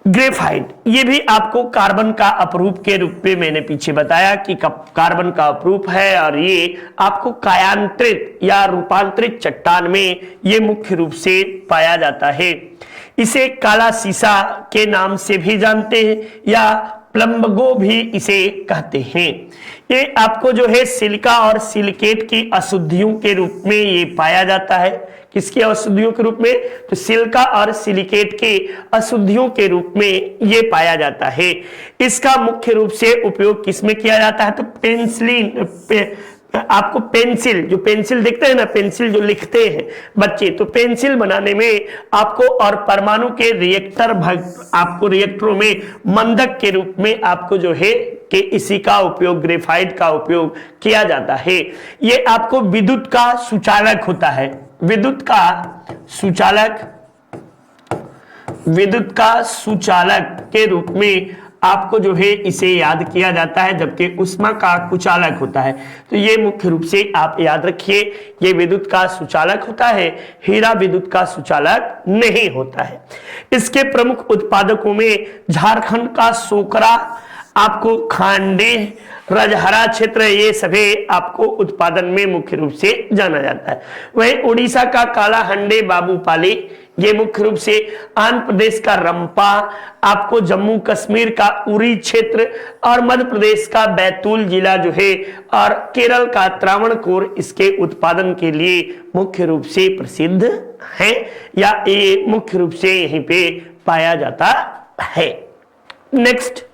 ग्रेफाइट, ये भी आपको कार्बन का अपरूप के रूप में मैंने पीछे बताया कि कार्बन का अपरूप है, और ये आपको कायांतरित या रूपांतरित चट्टान में ये मुख्य रूप से पाया जाता है। इसे काला सीसा के नाम से भी जानते हैं या प्लम्बगो भी इसे कहते हैं। ये आपको जो है सिलिका और सिलिकेट की अशुद्धियों के रूप में ये पाया जाता है। किसकी अशुद्धियों के रूप में? तो सिलिका और सिलिकेट के अशुद्धियों के रूप में ये पाया जाता है। इसका मुख्य रूप से उपयोग किसमें किया जाता है? तो आपको पेंसिल, जो पेंसिल देखते हैं ना, पेंसिल जो लिखते हैं बच्चे, तो पेंसिल बनाने में आपको, और परमाणु के रिएक्टर आपको रिएक्टरों में मंदक के रूप में आपको जो है कि इसी का उपयोग, ग्रेफाइट का उपयोग किया जाता है। ये आपको विद्युत का सुचालक होता है, विद्युत का सुचालक के रूप में आपको जो है इसे याद किया जाता है, जबकि उष्मा का कुचालक होता है। तो ये मुख्य रूप से आप याद रखिए, ये विद्युत का सुचालक होता है, हीरा विद्युत का सुचालक नहीं होता है। इसके प्रमुख उत्पादकों में झारखंड का सोकरा, आपको खांडे, रजहरा क्षेत्र, ये सभी आपको उत्पादन में मुख्य रूप से जाना जाता है। वहीं उड़ीसा का काला हंडे, बाबूपाली, ये मुख्य रूप से, आंध्र प्रदेश का रंपा, आपको जम्मू कश्मीर का उरी क्षेत्र, और मध्य प्रदेश का बैतूल जिला जो है, और केरल का त्रावणकोर इसके उत्पादन के लिए मुख्य रूप से प्रसिद्ध है, या ये मुख्य रूप से यहीं पे पाया जाता है। नेक्स्ट,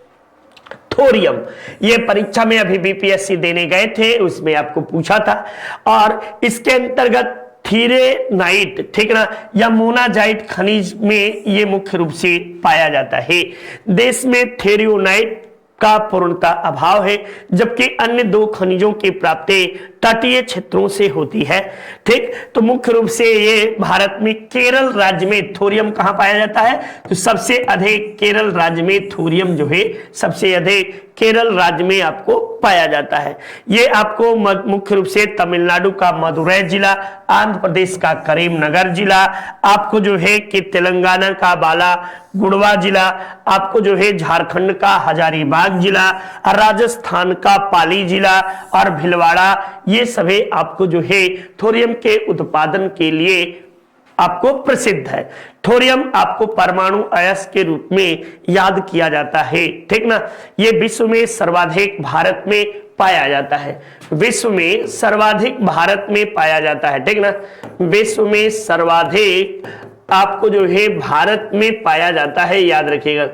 थोरियम, ये परीक्षा में अभी बीपीएससी देने गए थे, उसमें आपको पूछा था, और इसके अंतर्गत थीरेनाइट, ठीक ना, या मोनाजाइट खनिज में ये मुख्य रूप से पाया जाता है। देश में थेरियोनाइट का पूर्णता अभाव है, जबकि अन्य दो खनिजों की प्राप्ति तटीय क्षेत्रों से होती है। ठीक, तो मुख्य रूप से ये भारत में केरल राज्य में थोरियम कहां पाया जाता है? तो सबसे अधिक केरल राज्य में थोरियम जो है सबसे अधिक केरल राज्य में आपको पाया जाता है। ये आपको मुख्य रूप से तमिलनाडु का मदुरै जिला, आंध्र प्रदेश का करीमनगर जिला, आपको जो है कि तेलंगाना का बालागुड़वा जिला, आपको जो है झारखंड का हजारीबाग जिला, राजस्थान का पाली जिला और भिलवाड़ा, ये सभी आपको जो है थोरियम के उत्पादन के लिए आपको प्रसिद्ध है। थोरियम आपको परमाणु अयस्क के रूप में याद किया जाता है। ठीक ना, ये विश्व में सर्वाधिक भारत में पाया जाता है, विश्व में सर्वाधिक भारत में पाया जाता है। ठीक ना, विश्व में सर्वाधिक आपको जो है भारत में पाया जाता है, याद रखिएगा,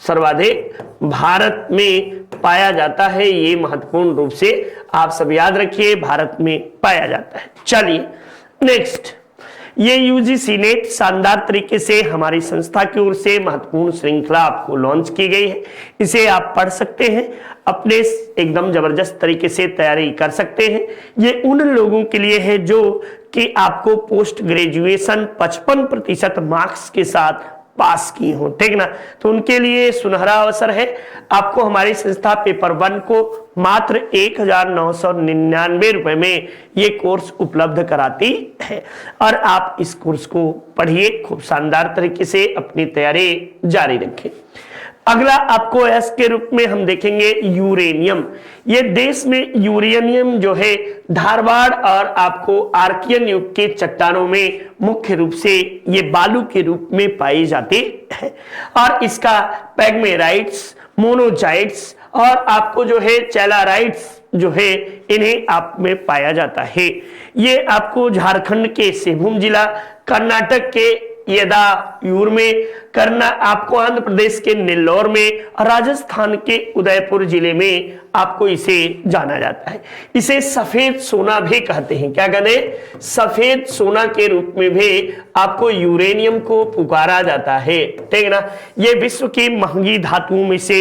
सर्वाधिक भारत में पाया जाता है। ये महत्वपूर्ण रूप से आप सब याद रखिए, भारत में पाया जाता है। चलिए नेक्स्ट, ये यूजीसी नेट शानदार तरीके से हमारी संस्था की ओर से महत्वपूर्ण श्रृंखला आपको लॉन्च की गई है। इसे आप पढ़ सकते हैं, अपने एकदम जबरदस्त तरीके से तैयारी कर सकते हैं। ये उन लोगों के लिए है जो कि आपको पोस्ट ग्रेजुएशन 55% मार्क्स के साथ पास की हो। ठीक ना, तो उनके लिए सुनहरा अवसर है। आपको हमारी संस्था पेपर 1 को मात्र 1999 रुपए में ये कोर्स उपलब्ध कराती है, और आप इस कोर्स को पढ़िए, खूब शानदार तरीके से अपनी तैयारी जारी रखें। अगला आपको एस के रूप में हम देखेंगे यूरेनियम। ये देश में यूरेनियम जो है धारवाड़ और आपको आर्कियन युग के चट्टानों में मुख्य रूप से ये बालू के रूप में पाई जाती है और इसका पैगमेराइट्स, मोनोजाइट्स और आपको जो है चैलाराइट्स जो है इन्हें आप में पाया जाता है। ये आपको झारखंड के सिंहभूम जिला, कर्नाटक के यदायूर में, आपको आंध्र प्रदेश के नेल्लोर में और राजस्थान के उदयपुर जिले में आपको इसे जाना जाता है। इसे सफेद सोना भी कहते हैं। क्या कहते हैं? सफेद सोना के रूप में भी आपको यूरेनियम को पुकारा जाता है। ठीक है ना। ये विश्व की महंगी धातुओं में से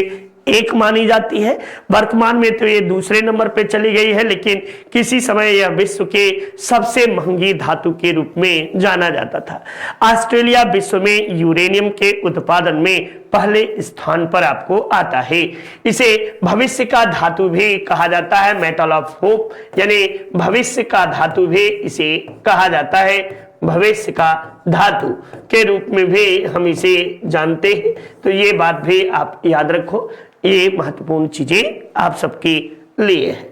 एक मानी जाती है। वर्तमान में तो ये दूसरे नंबर पे चली गई है, लेकिन किसी समय यह विश्व के सबसे महंगी धातु के रूप में जाना जाता था। ऑस्ट्रेलिया विश्व में यूरेनियम के उत्पादन में पहले स्थान पर आपको आता है। इसे भविष्य का धातु भी कहा जाता है, मेटल ऑफ होप, यानी भविष्य का धातु भी इसे कहा जाता है। भविष्य का धातु के रूप में भी हम इसे जानते हैं। तो ये बात भी आप याद रखो, ये महत्वपूर्ण चीजें आप सबके लिए है।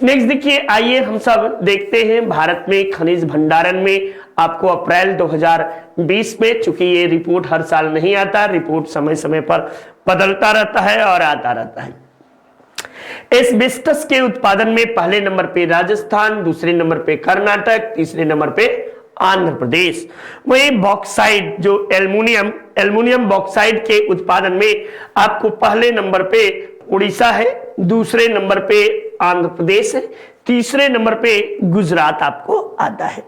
नेक्स्ट देखिए, आइए हम सब देखते हैं भारत में खनिज भंडारण में आपको अप्रैल 2020 में, चूंकि ये रिपोर्ट हर साल नहीं आता, रिपोर्ट समय समय पर बदलता रहता है और आता रहता है। एस्बेस्टस के उत्पादन में पहले नंबर पे राजस्थान, दूसरे नंबर पे कर्नाटक, तीसरे नंबर पे आंध्र प्रदेश। वही बॉक्साइड जो एल्युमिनियम बॉक्साइड के उत्पादन में आपको पहले नंबर पे उड़ीसा है, दूसरे नंबर पे आंध्र प्रदेश है, तीसरे नंबर पे गुजरात आपको आता है।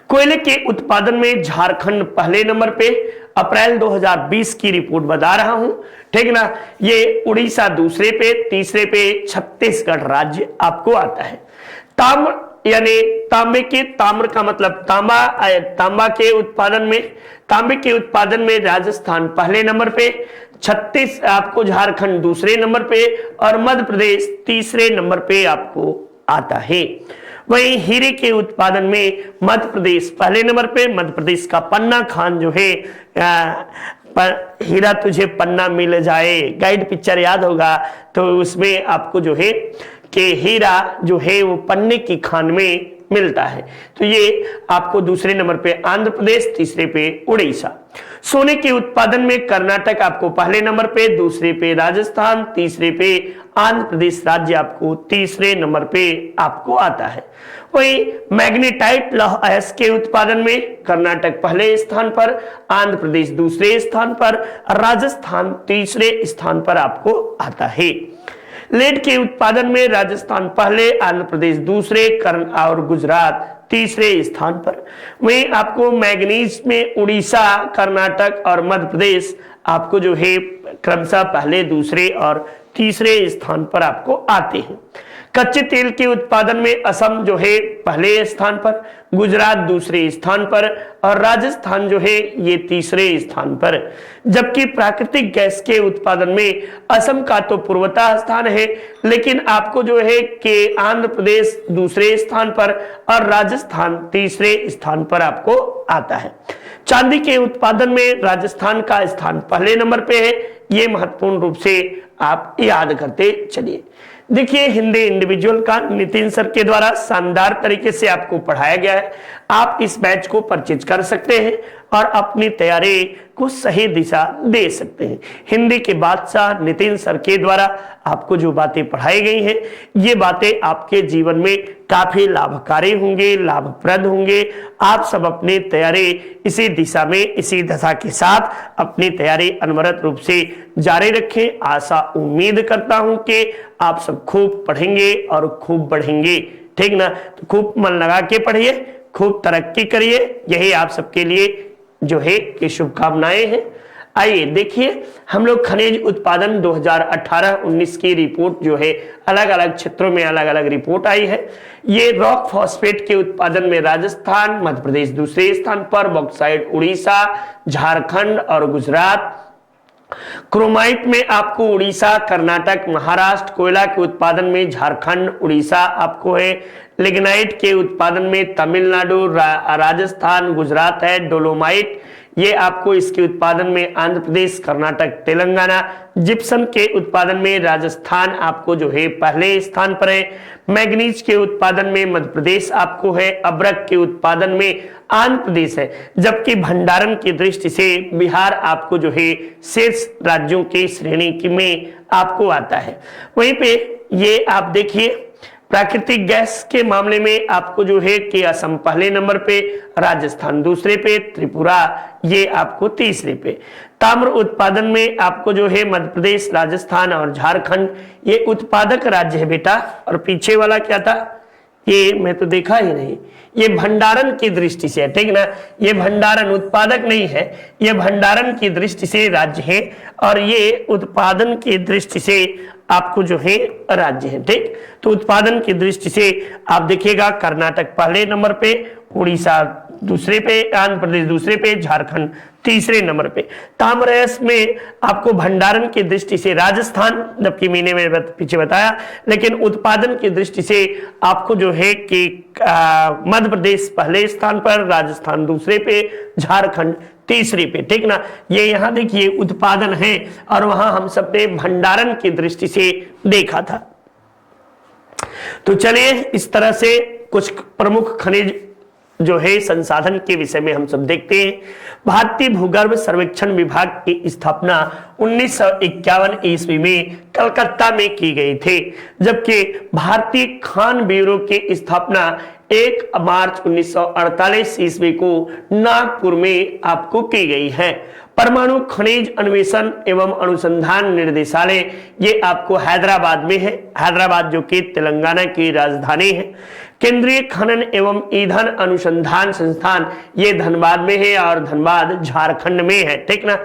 कोयले के उत्पादन में झारखंड पहले नंबर पे, अप्रैल 2020 की रिपोर्ट बता रहा हूं। ठीक ना। ये उड़ीसा दूसरे पे, तीसरे पे छत्तीसगढ़ राज्य आपको आता है। यानी ताम्र का मतलब तांबा के उत्पादन में राजस्थान पहले नंबर पे, आपको झारखंड दूसरे नंबर पे और मध्य प्रदेश तीसरे नंबर पे आपको आता है। वहीं हीरे के उत्पादन में मध्य प्रदेश पहले नंबर पे, मध्य प्रदेश का पन्ना खान जो है हीरा तुझे पन्ना मिल जाए, गाइड पिक्चर याद होगा, तो उसमें आपको जो है कि हीरा जो है वो पन्ने की खान में मिलता है। तो ये आपको दूसरे नंबर पे आंध्र प्रदेश, तीसरे पे उड़ीसा। सोने के उत्पादन में कर्नाटक आपको पहले नंबर पे, दूसरे पे राजस्थान, तीसरे पे आंध्र प्रदेश राज्य आपको तीसरे नंबर पे आपको आता है। वही मैग्नेटाइट लौह अयस्क के उत्पादन में कर्नाटक पहले स्थान पर, आंध्र प्रदेश दूसरे स्थान पर, राजस्थान तीसरे स्थान पर आपको आता है। लेड के उत्पादन में राजस्थान पहले, आंध्र प्रदेश दूसरे, और गुजरात तीसरे स्थान पर। वहीं आपको मैग्नीज में उड़ीसा, कर्नाटक और मध्य प्रदेश आपको जो है क्रमशः पहले, दूसरे और तीसरे स्थान पर आपको आते हैं। कच्चे तेल के उत्पादन में असम जो है पहले स्थान पर, गुजरात दूसरे स्थान पर और राजस्थान जो है ये तीसरे स्थान पर। जबकि प्राकृतिक गैस के उत्पादन में असम का तो पूर्वता स्थान है, लेकिन आपको जो है कि आंध्र प्रदेश दूसरे स्थान पर और राजस्थान तीसरे स्थान पर आपको आता है। चांदी के उत्पादन में राजस्थान का स्थान पहले नंबर पे है। ये महत्वपूर्ण रूप से आप याद करते चलिए। देखिए, हिंदी इंडिविजुअल का नितिन सर के द्वारा शानदार तरीके से आपको पढ़ाया गया है। आप इस बैच को परचेज कर सकते हैं और अपनी तैयारी को सही दिशा दे सकते हैं। हिंदी के बादशाह नितिन सर के द्वारा आपको जो बातें पढ़ाई गई हैं, ये बातें आपके जीवन में काफी लाभकारी होंगे, लाभप्रद होंगे। आप सब अपनी तैयारी इसी दिशा में, इसी दशा के साथ अपनी तैयारी अनवरत रूप से जारी रखें। आशा उम्मीद करता हूं कि आप सब खूब पढ़ेंगे और खूब बढ़ेंगे। ठीक ना। तो खूब मन लगा के पढ़िए, खूब तरक्की करिए, यही आप सबके लिए जो है कि शुभकामनाएं हैं। आइए देखिए, हम लोग खनिज उत्पादन 2018-19 की रिपोर्ट जो है अलग अलग क्षेत्रों में अलग अलग रिपोर्ट आई है। ये रॉक फॉस्फेट के उत्पादन में राजस्थान, मध्य प्रदेश दूसरे स्थान पर, बॉक्साइट उड़ीसा, झारखंड और गुजरात। क्रोमाइट में आपको उड़ीसा, कर्नाटक, महाराष्ट्र। कोयला के उत्पादन में झारखंड, उड़ीसा आपको है। लिग्नाइट के उत्पादन में तमिलनाडु, राजस्थान, गुजरात है। डोलोमाइट ये आपको इसके उत्पादन में आंध्र प्रदेश, कर्नाटक, तेलंगाना। जिप्सम के उत्पादन में राजस्थान आपको जो है पहले स्थान पर है। मैग्नीज के उत्पादन में मध्य प्रदेश आपको है। अब्रक के उत्पादन में आंध्र प्रदेश है, जबकि भंडारण की दृष्टि से बिहार आपको जो है शीर्ष राज्यों की श्रेणी में आपको आता है। वहीं पे ये आप देखिए प्राकृतिक गैस के मामले में आपको जो है कि असम पहले नंबर पे, राजस्थान दूसरे पे, त्रिपुरा ये आपको तीसरे पे। ताम्र उत्पादन में आपको जो है मध्य प्रदेश, राजस्थान और झारखंड ये उत्पादक राज्य है बेटा। और पीछे वाला क्या था, ये मैं तो देखा ही नहीं, ये भंडारण की दृष्टि से है, ठीक ना। ये भंडारण उत्पादक नहीं है, ये भंडारण की दृष्टि से राज्य है और ये उत्पादन की दृष्टि से आपको जो है राज्य है, ठीक। तो उत्पादन की दृष्टि से आप देखिएगा कर्नाटक पहले नंबर पे, उड़ीसा दूसरे पे, आंध्र प्रदेश दूसरे पे, झारखंड तीसरे नंबर पे। ताम्ररस में आपको भंडारण की दृष्टि से राजस्थान, जबकि मैंने पीछे बताया, लेकिन उत्पादन की दृष्टि से आपको जो है कि मध्य प्रदेश पहले स्थान पर, राजस्थान दूसरे पे, झारखंड तीसरे पे, ठीक ना। ये यहां देखिए उत्पादन है और वहां हम सबने भंडारण की दृष्टि से देखा था। तो चलिए इस तरह से कुछ प्रमुख खनिज जो है संसाधन के विषय में हम सब देखते हैं। भारतीय भूगर्भ सर्वेक्षण विभाग की स्थापना 1951 ईस्वी में कलकत्ता में की गई थी, जबकि भारतीय खान ब्यूरो की स्थापना 1 मार्च 1948 ईस्वी को नागपुर में आपको की गई है। परमाणु खनिज अन्वेषण एवं अनुसंधान निर्देशालय ये आपको हैदराबाद में है, हैदराबाद जो कि तेलंगाना की राजधानी है। केंद्रीय खनन एवं ईंधन अनुसंधान संस्थान ये धनबाद में है और धनबाद झारखंड में है, ठीक ना।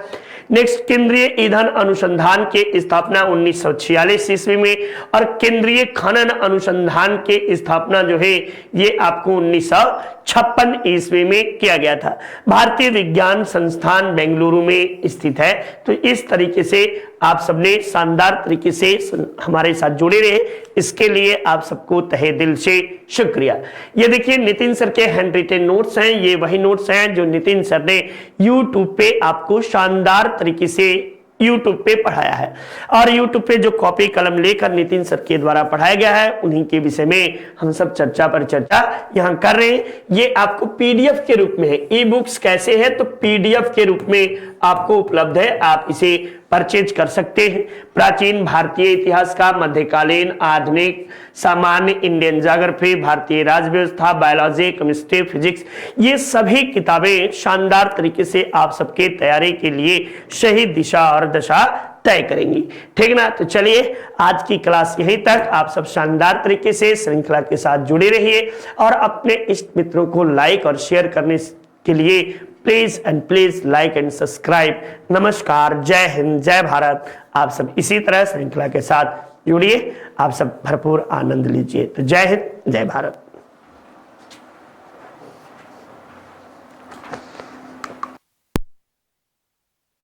नेक्स्ट, केंद्रीय ईंधन अनुसंधान की स्थापना 1946 ईस्वी में और केंद्रीय खनन अनुसंधान की स्थापना जो है ये आपको 1956 ईस्वी में किया गया था। भारतीय विज्ञान संस्थान बेंगलुरु में स्थित है। तो इस तरीके से आप सबने शानदार तरीके से हमारे साथ जुड़े रहे, इसके लिए आप सबको तहे दिल से शुक्रिया। ये देखिए नितिन सर के हैंड रिटेन नोट्स हैं, ये वही नोट्स हैं जो नितिन सर ने यूट्यूब पे आपको शानदार तरीके से यूट्यूब पे पढ़ाया है। और यूट्यूब पे जो कॉपी कलम लेकर नितिन सर के द्वारा पढ़ाया गया है उन्हीं के विषय में हम सब चर्चा पर चर्चा यहाँ कर रहे हैं। ये आपको पीडीएफ के रूप में है। ई बुक्स कैसे है, तो पीडीएफ के रूप में आपको उपलब्ध है, आप इसे परचेज कर सकते हैं। प्राचीन भारतीय इतिहास का, मध्यकालीन, आधुनिक, सामान्य, इंडियन ज्योग्राफी, भारतीय राज्य व्यवस्था, बायोलॉजी, केमिस्ट्री, फिजिक्स, ये सभी किताबें शानदार तरीके से आप सबके तैयारी के लिए सही दिशा और दशा तय करेंगी, ठीक ना। तो चलिए आज की क्लास यहीं तक। आप सब शानदार तरीके से श्रृंखला के साथ जुड़े रहिए और अपने इष्ट मित्रों को लाइक और शेयर करने के लिए प्लीज लाइक एंड सब्सक्राइब। नमस्कार, जय हिंद, जय भारत। आप सब इसी तरह श्रृंखला के साथ जुड़िए, आप सब भरपूर आनंद लीजिए। तो जय हिंद, जय भारत।